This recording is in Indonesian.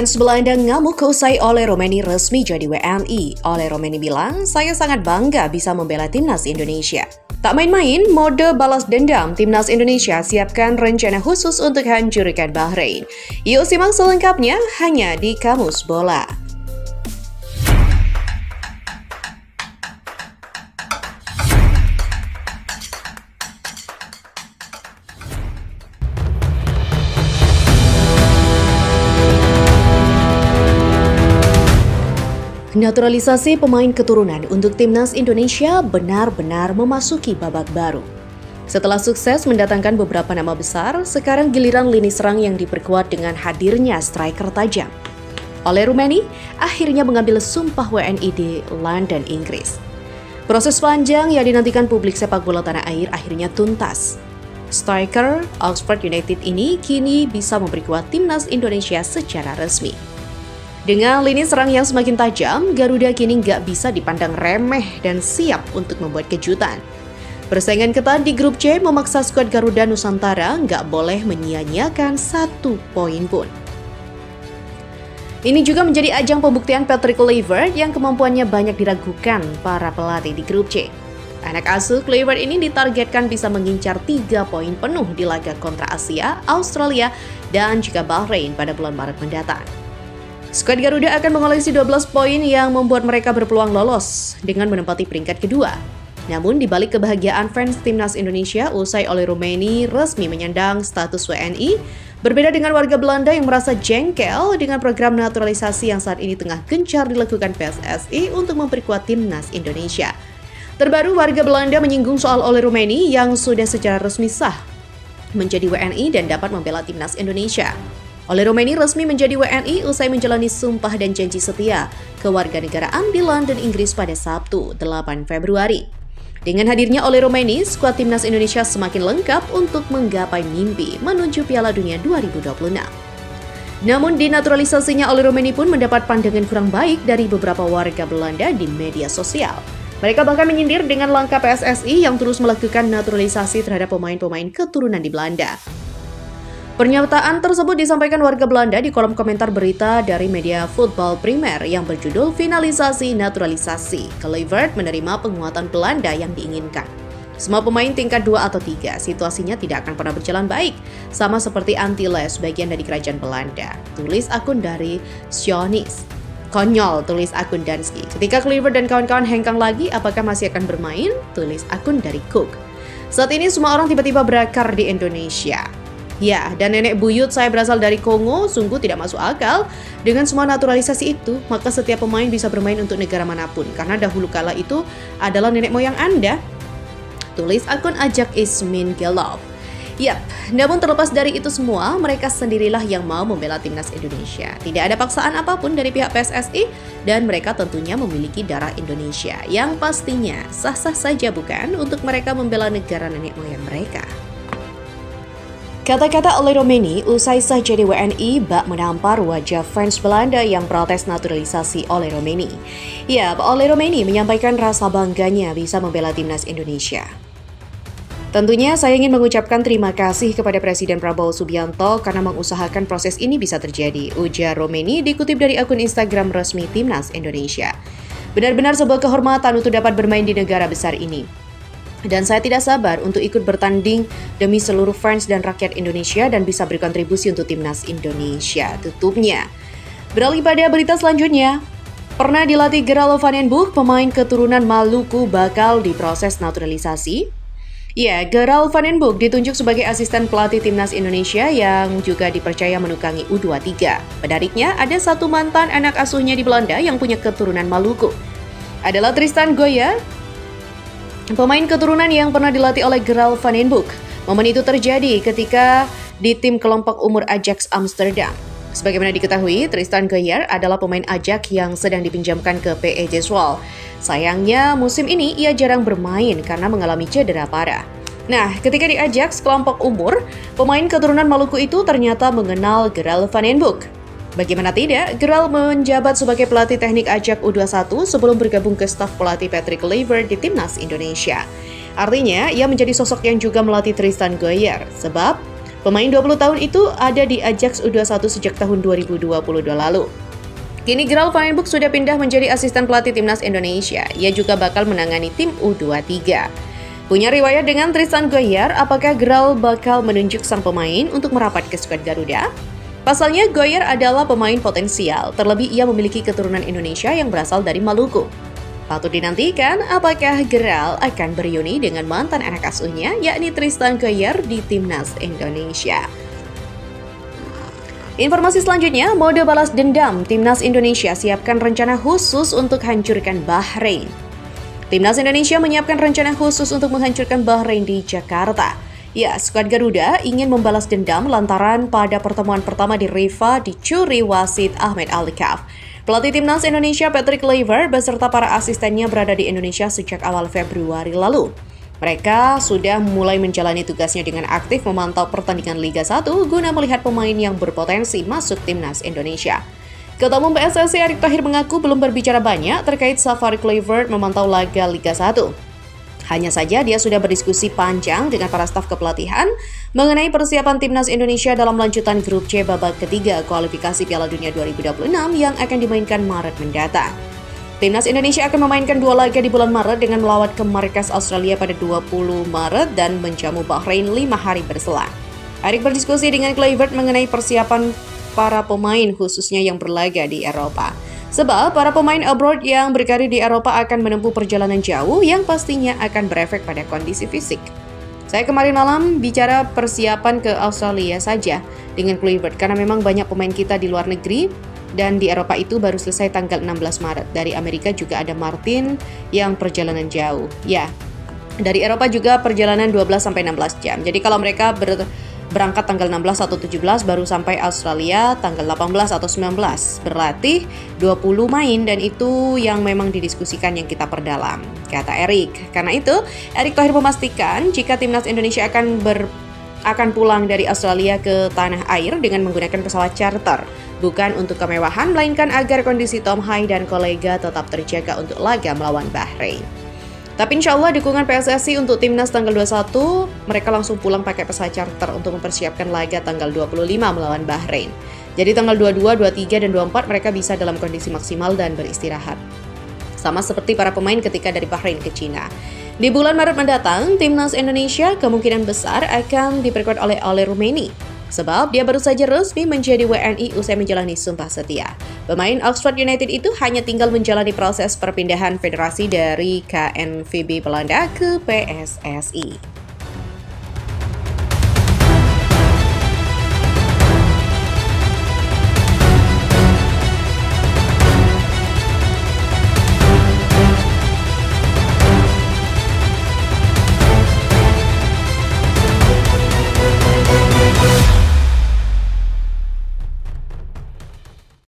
Fans Belanda ngamuk usai Ole Roemeny resmi jadi WNI. Ole Roemeny bilang, saya sangat bangga bisa membela timnas Indonesia. Tak main-main, mode balas dendam timnas Indonesia siapkan rencana khusus untuk hancurkan Bahrain. Yuk simak selengkapnya hanya di Kamus Bola. Naturalisasi pemain keturunan untuk timnas Indonesia benar-benar memasuki babak baru. Setelah sukses mendatangkan beberapa nama besar, sekarang giliran lini serang yang diperkuat dengan hadirnya striker tajam. Ole Roemeny akhirnya mengambil sumpah WNI di London, Inggris. Proses panjang yang dinantikan publik sepak bola tanah air akhirnya tuntas. Striker Oxford United ini kini bisa memperkuat timnas Indonesia secara resmi. Dengan lini serang yang semakin tajam, Garuda kini nggak bisa dipandang remeh dan siap untuk membuat kejutan. Persaingan ketat di grup C memaksa skuad Garuda Nusantara nggak boleh menyia-nyiakan 1 poin pun. Ini juga menjadi ajang pembuktian Patrick Kluivert yang kemampuannya banyak diragukan para pelatih di grup C. Anak asuh Kluivert ini ditargetkan bisa mengincar 3 poin penuh di laga kontra Asia, Australia, dan juga Bahrain pada bulan Maret mendatang. Skuad Garuda akan mengoleksi 12 poin yang membuat mereka berpeluang lolos dengan menempati peringkat kedua. Namun di balik kebahagiaan fans timnas Indonesia usai Ole Roemeny resmi menyandang status WNI, berbeda dengan warga Belanda yang merasa jengkel dengan program naturalisasi yang saat ini tengah gencar dilakukan PSSI untuk memperkuat timnas Indonesia. Terbaru warga Belanda menyinggung soal Ole Roemeny yang sudah secara resmi sah menjadi WNI dan dapat membela timnas Indonesia. Ole Roemeny resmi menjadi WNI usai menjalani sumpah dan janji setia kewarganegaraan di London, Inggris pada Sabtu, 8 Februari. Dengan hadirnya Ole Roemeny, skuad timnas Indonesia semakin lengkap untuk menggapai mimpi menuju Piala Dunia 2026. Namun dinaturalisasinya Ole Roemeny pun mendapat pandangan kurang baik dari beberapa warga Belanda di media sosial. Mereka bahkan menyindir dengan langkah PSSI yang terus melakukan naturalisasi terhadap pemain-pemain keturunan di Belanda. Pernyataan tersebut disampaikan warga Belanda di kolom komentar berita dari media Football Primer yang berjudul Finalisasi Naturalisasi. Kluivert menerima penguatan Belanda yang diinginkan. Semua pemain tingkat 2 atau 3, situasinya tidak akan pernah berjalan baik. Sama seperti Antilles, bagian dari kerajaan Belanda. Tulis akun dari Sionis. Konyol, tulis akun Danski. Ketika Kluivert dan kawan-kawan hengkang lagi, apakah masih akan bermain? Tulis akun dari Cook. Saat ini semua orang tiba-tiba berakar di Indonesia. Ya, dan nenek buyut saya berasal dari Kongo, sungguh tidak masuk akal. Dengan semua naturalisasi itu, maka setiap pemain bisa bermain untuk negara manapun. Karena dahulu kala itu adalah nenek moyang Anda. Tulis akun Ajak Ismin Gelov. Yap, namun terlepas dari itu semua, mereka sendirilah yang mau membela timnas Indonesia. Tidak ada paksaan apapun dari pihak PSSI, dan mereka tentunya memiliki darah Indonesia. Yang pastinya sah-sah saja bukan untuk mereka membela negara nenek moyang mereka. Kata-kata Ole Roemeny usai sah jadi WNI bak menampar wajah fans Belanda yang protes naturalisasi Ole Roemeny. Ya, Ole Roemeny menyampaikan rasa bangganya bisa membela timnas Indonesia. Tentunya saya ingin mengucapkan terima kasih kepada Presiden Prabowo Subianto karena mengusahakan proses ini bisa terjadi, ujar Roemeny dikutip dari akun Instagram resmi timnas Indonesia. Benar-benar sebuah kehormatan untuk dapat bermain di negara besar ini. Dan saya tidak sabar untuk ikut bertanding demi seluruh fans dan rakyat Indonesia dan bisa berkontribusi untuk timnas Indonesia, tutupnya. Beralih pada berita selanjutnya. Pernah dilatih Gerald van den Boeck, pemain keturunan Maluku bakal diproses naturalisasi. Ya, Gerald van den Boeck ditunjuk sebagai asisten pelatih timnas Indonesia yang juga dipercaya menukangi U23. Menariknya, ada satu mantan anak asuhnya di Belanda yang punya keturunan Maluku. Adalah Tristan Goyer, pemain keturunan yang pernah dilatih oleh Gerald van den Boeck. Momen itu terjadi ketika di tim kelompok umur Ajax Amsterdam. Sebagaimana diketahui, Tristan Goyer adalah pemain Ajax yang sedang dipinjamkan ke PSV Zwolle. Sayangnya, musim ini ia jarang bermain karena mengalami cedera parah. Nah, ketika di Ajax kelompok umur, pemain keturunan Maluku itu ternyata mengenal Gerald van den Boeck. Bagaimana tidak, Gerald menjabat sebagai pelatih teknik Ajax U21 sebelum bergabung ke staf pelatih Patrick Kluivert di timnas Indonesia. Artinya, ia menjadi sosok yang juga melatih Tristan Goyer, sebab Pemain 20 tahun itu ada di Ajax U21 sejak tahun 2022 lalu. Kini Gral Van Boeck sudah pindah menjadi asisten pelatih timnas Indonesia. Ia juga bakal menangani tim U23. Punya riwayat dengan Tristan Goyer, apakah Gral bakal menunjuk sang pemain untuk merapat ke skuad Garuda? Pasalnya, Goyer adalah pemain potensial, terlebih ia memiliki keturunan Indonesia yang berasal dari Maluku. Patut dinantikan apakah Gral akan bereuni dengan mantan anak asuhnya, yakni Tristan Goyer di timnas Indonesia. Informasi selanjutnya, mode balas dendam timnas Indonesia siapkan rencana khusus untuk hancurkan Bahrain. Timnas Indonesia menyiapkan rencana khusus untuk menghancurkan Bahrain di Jakarta. Ya, skuad Garuda ingin membalas dendam lantaran pada pertemuan pertama di Rifa dicuri wasit Ahmed Ali Kaf. Pelatih timnas Indonesia Patrick Kluivert beserta para asistennya berada di Indonesia sejak awal Februari lalu. Mereka sudah mulai menjalani tugasnya dengan aktif memantau pertandingan Liga 1 guna melihat pemain yang berpotensi masuk timnas Indonesia. Ketua Umum PSSI Erick Thohir mengaku belum berbicara banyak terkait safari Kluivert memantau laga Liga 1. Hanya saja dia sudah berdiskusi panjang dengan para staf kepelatihan mengenai persiapan timnas Indonesia dalam lanjutan grup C babak ketiga kualifikasi Piala Dunia 2026 yang akan dimainkan Maret mendatang. Timnas Indonesia akan memainkan 2 laga di bulan Maret dengan melawat ke markas Australia pada 20 Maret dan menjamu Bahrain 5 hari berselang. Erick berdiskusi dengan Kluivert mengenai persiapan para pemain khususnya yang berlaga di Eropa. Sebab para pemain abroad yang berkarir di Eropa akan menempuh perjalanan jauh yang pastinya akan berefek pada kondisi fisik. Saya kemarin malam bicara persiapan ke Australia saja dengan Kluivert karena memang banyak pemain kita di luar negeri dan di Eropa itu baru selesai tanggal 16 Maret. Dari Amerika juga ada Martin yang perjalanan jauh. Ya, dari Eropa juga perjalanan 12-16 jam. Jadi kalau mereka berangkat tanggal 16 atau 17 baru sampai Australia tanggal 18 atau 19. Berarti 20 main dan itu yang memang didiskusikan yang kita perdalam, kata Erick. Karena itu, Erick Thohir memastikan jika timnas Indonesia akan pulang dari Australia ke tanah air dengan menggunakan pesawat charter. Bukan untuk kemewahan, melainkan agar kondisi Tom Hai dan kolega tetap terjaga untuk laga melawan Bahrain. Tapi insya Allah dukungan PSSI untuk timnas tanggal 21, mereka langsung pulang pakai pesawat charter untuk mempersiapkan laga tanggal 25 melawan Bahrain. Jadi tanggal 22, 23, dan 24 mereka bisa dalam kondisi maksimal dan beristirahat. Sama seperti para pemain ketika dari Bahrain ke Cina. Di bulan Maret mendatang, timnas Indonesia kemungkinan besar akan diperkuat oleh Ole Rumeni. Sebab dia baru saja resmi menjadi WNI usai menjalani sumpah setia. Pemain Oxford United itu hanya tinggal menjalani proses perpindahan federasi dari KNVB Belanda ke PSSI.